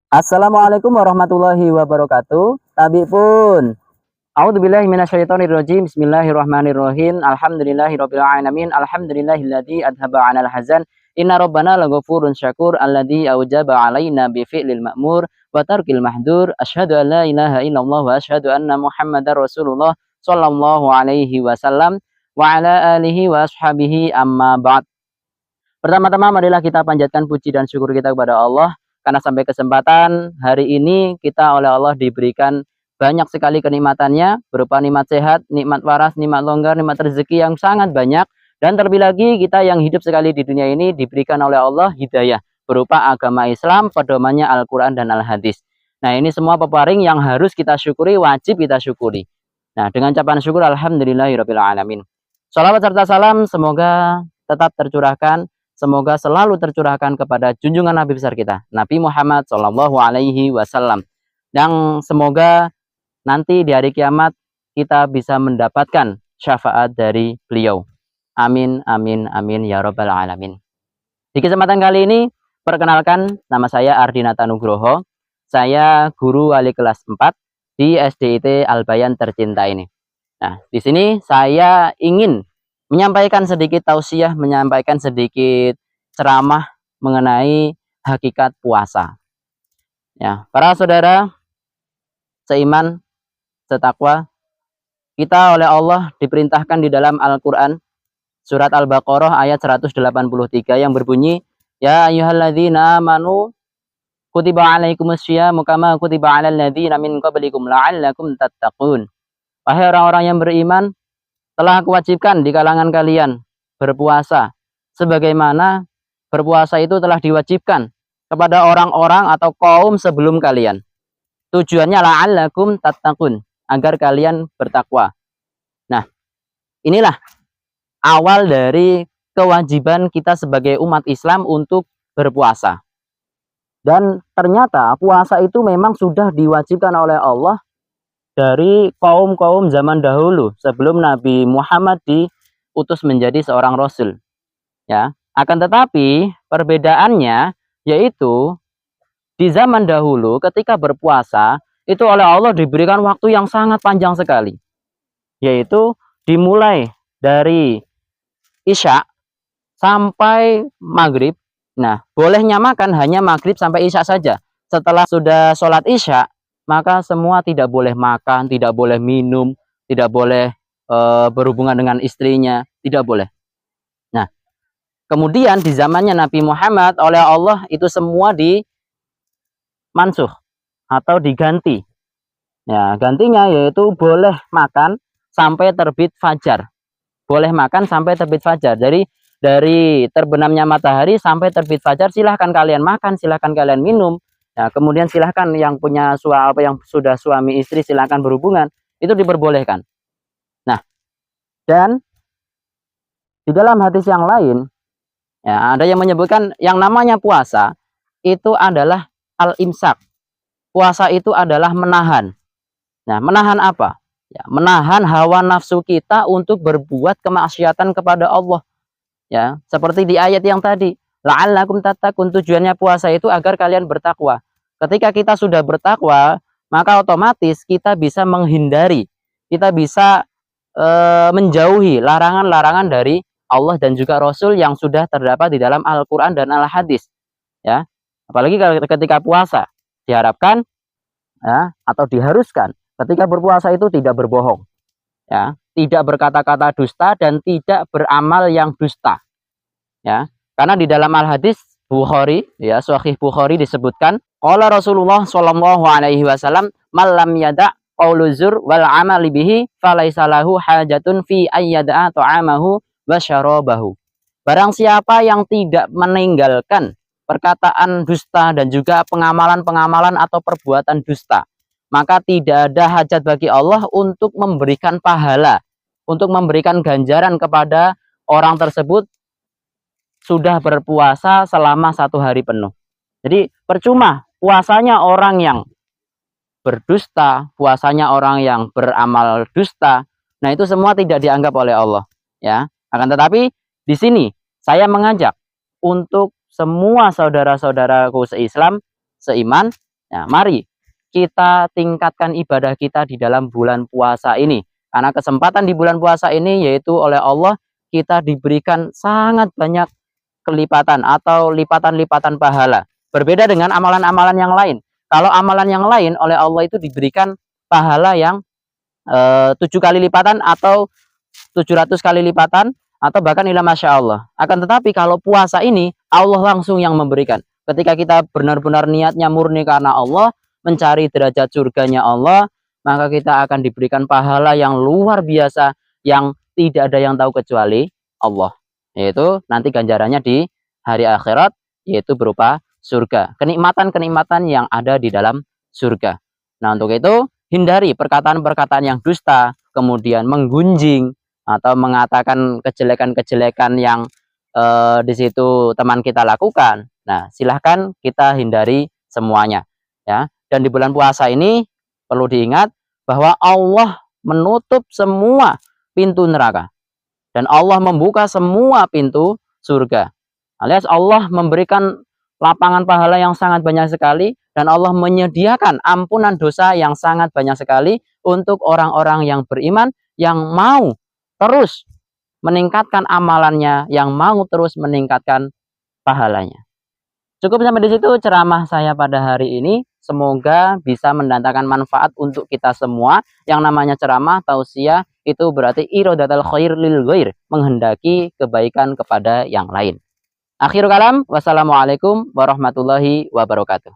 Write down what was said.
Assalamualaikum warahmatullahi wabarakatuh. Tabi pun. A'udzubillahi minasyaitonirrajim. Bismillahirrahmanirrahim. Alhamdulillahirabbil alamin. Alhamdulillahilladzi adhaba 'anal hazan. Inna rabbana laghafurun syakur alladzi aujaba 'alaina bi fi'lil ma'mur wa tarkil mahdur. Asyhadu an la ilaha illallah wa asyhadu anna Muhammadar Rasulullah sallallahu alaihi wasallam wa ala alihi wa ashabihi amma ba'd. Pertama-tama marilah kita panjatkan puji dan syukur kita kepada Allah karena sampai kesempatan hari ini kita oleh Allah diberikan banyak sekali kenikmatannya berupa nikmat sehat, nikmat waras, nikmat longgar, nikmat rezeki yang sangat banyak, dan terlebih lagi kita yang hidup sekali di dunia ini diberikan oleh Allah hidayah berupa agama Islam, pedomannya Al-Quran dan Al-Hadis. Nah, ini semua peparing yang harus kita syukuri, wajib kita syukuri. Nah, dengan ucapan syukur alhamdulillahirabbil alamin. Shalawat serta salam semoga tetap tercurahkan, semoga selalu tercurahkan kepada junjungan Nabi besar kita, Nabi Muhammad Shallallahu Alaihi Wasallam. Dan semoga nanti di hari kiamat kita bisa mendapatkan syafaat dari beliau. Amin, amin, amin, ya robbal alamin. Di kesempatan kali ini, perkenalkan nama saya Ardinata Nugroho. Saya guru wali kelas 4 di SDIT Al-Bayan tercinta ini. Nah, di sini saya ingin menyampaikan sedikit tausiah, menyampaikan sedikit ceramah mengenai hakikat puasa. Ya, para saudara seiman, setakwa, kita oleh Allah diperintahkan di dalam Al-Quran surat Al-Baqarah ayat 183 yang berbunyi, ya ayyuhalladzina amanu kutiba alaikumusyamu kama kutiba alal ladzina min qablikum la'allakum tattaqun. Wahai orang-orang yang beriman, telah aku wajibkan di kalangan kalian berpuasa sebagaimana berpuasa itu telah diwajibkan kepada orang-orang atau kaum sebelum kalian. Tujuannya la'allakum tattaqun, agar kalian bertakwa. Nah, inilah awal dari kewajiban kita sebagai umat Islam untuk berpuasa. Dan ternyata puasa itu memang sudah diwajibkan oleh Allah dari kaum-kaum zaman dahulu sebelum Nabi Muhammad diutus menjadi seorang rasul. Ya, akan tetapi perbedaannya yaitu di zaman dahulu ketika berpuasa itu oleh Allah diberikan waktu yang sangat panjang sekali, yaitu dimulai dari Isya sampai maghrib. Nah, bolehnya makan hanya maghrib sampai Isya saja. Setelah sudah sholat Isya, maka semua tidak boleh makan, tidak boleh minum, tidak boleh berhubungan dengan istrinya, tidak boleh. Nah, kemudian di zamannya Nabi Muhammad oleh Allah itu semua dimansuh atau diganti. Ya, gantinya yaitu boleh makan sampai terbit fajar. Boleh makan sampai terbit fajar. Jadi dari terbenamnya matahari sampai terbit fajar silahkan kalian makan, silahkan kalian minum. Nah, kemudian silahkan yang punya yang sudah suami istri silahkan berhubungan, itu diperbolehkan. Nah, dan di dalam hadis yang lain, ya, ada yang menyebutkan yang namanya puasa itu adalah al-imsak. Puasa itu adalah menahan. Nah, menahan apa? Ya, menahan hawa nafsu kita untuk berbuat kemaksiatan kepada Allah. Ya, seperti di ayat yang tadi, la'allakum tattaqun, tujuannya puasa itu agar kalian bertakwa. Ketika kita sudah bertakwa, maka otomatis kita bisa menghindari, kita bisa menjauhi larangan-larangan dari Allah dan juga Rasul yang sudah terdapat di dalam Al-Quran dan Al-Hadis. Ya, apalagi ketika puasa diharapkan, ya, atau diharuskan ketika berpuasa itu tidak berbohong, ya, tidak berkata-kata dusta dan tidak beramal yang dusta, ya, karena di dalam Al-Hadis Bukhari, ya, Sahih Bukhari disebutkan qala Rasulullah sallallahu alaihi wasallam malam yada qauluzur wal amali bihi falaisa lahu hajatun fi ayyada ta'amahu wa syarabahu. Barang siapa yang tidak meninggalkan perkataan dusta dan juga pengamalan-pengamalan atau perbuatan dusta, maka tidak ada hajat bagi Allah untuk memberikan pahala, untuk memberikan ganjaran kepada orang tersebut sudah berpuasa selama 1 hari penuh. Jadi percuma puasanya orang yang berdusta, puasanya orang yang beramal dusta. Nah, itu semua tidak dianggap oleh Allah, ya. Akan tetapi di sini saya mengajak untuk semua saudara-saudaraku seislam, seiman, Nah, mari kita tingkatkan ibadah kita di dalam bulan puasa ini. Karena kesempatan di bulan puasa ini yaitu oleh Allah kita diberikan sangat banyak kelipatan atau lipatan-lipatan pahala. Berbeda dengan amalan-amalan yang lain. Kalau amalan yang lain oleh Allah itu diberikan pahala yang 7 kali lipatan atau 700 kali lipatan atau bahkan ila masya Allah. Akan tetapi kalau puasa ini Allah langsung yang memberikan. Ketika kita benar-benar niatnya murni karena Allah, mencari derajat surganya Allah, maka kita akan diberikan pahala yang luar biasa yang tidak ada yang tahu kecuali Allah. Yaitu nanti ganjarannya di hari akhirat, yaitu berupa surga. Kenikmatan-kenikmatan yang ada di dalam surga. Nah, untuk itu hindari perkataan-perkataan yang dusta, kemudian menggunjing atau mengatakan kejelekan-kejelekan yang di situ teman kita lakukan. Nah, silahkan kita hindari semuanya, ya. Dan di bulan puasa ini perlu diingat bahwa Allah menutup semua pintu neraka dan Allah membuka semua pintu surga. Alias Allah memberikan lapangan pahala yang sangat banyak sekali dan Allah menyediakan ampunan dosa yang sangat banyak sekali untuk orang-orang yang beriman yang mau terus meningkatkan amalannya, yang mau terus meningkatkan pahalanya. Cukup sampai di situ ceramah saya pada hari ini. Semoga bisa mendatangkan manfaat untuk kita semua. Yang namanya ceramah, tausiah, itu berarti iradatul khair lil ghair, menghendaki kebaikan kepada yang lain. Akhirul kalam, wassalamualaikum warahmatullahi wabarakatuh.